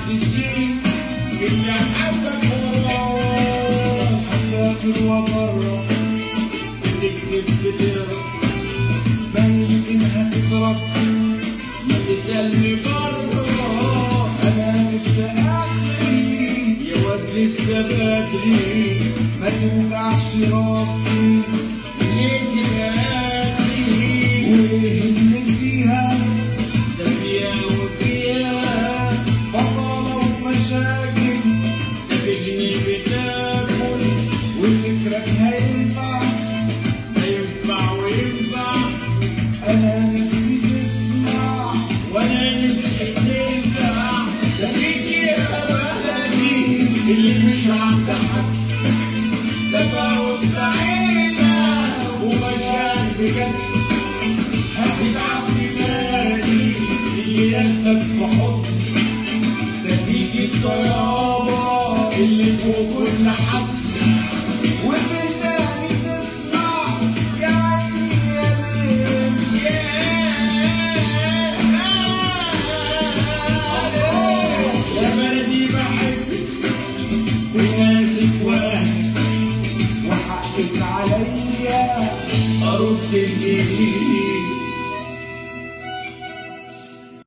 تشيل اللي حبك وراه. هسافر وأجرب بتكذب بتهرب ما يمكن هتضرب ما تسألني بره. أنا جبت آخري يا واد لسه بدري ما توجعش راسي ليه تبقاسي. وإيه اللي فيها ده فيها وفيها بطالة ومشاكل ده بجنيه بتاكل وفكرك هينفع هينفع وينفع. أنا نفسي تسمع وأنا نفسي تنفع ده فيك يا بلدي اللي مش عند حد ده فوز عينة ومشاعر بجد. هتتعب تلاقي اللي ياخدك في حضن ده فيك الطيابة اللي فوق كل حد. وفي التاني تسمع يا عيني يا ليل يا بلدي بحبك وناسك وأهلك وحقك عليا أرد الجميل.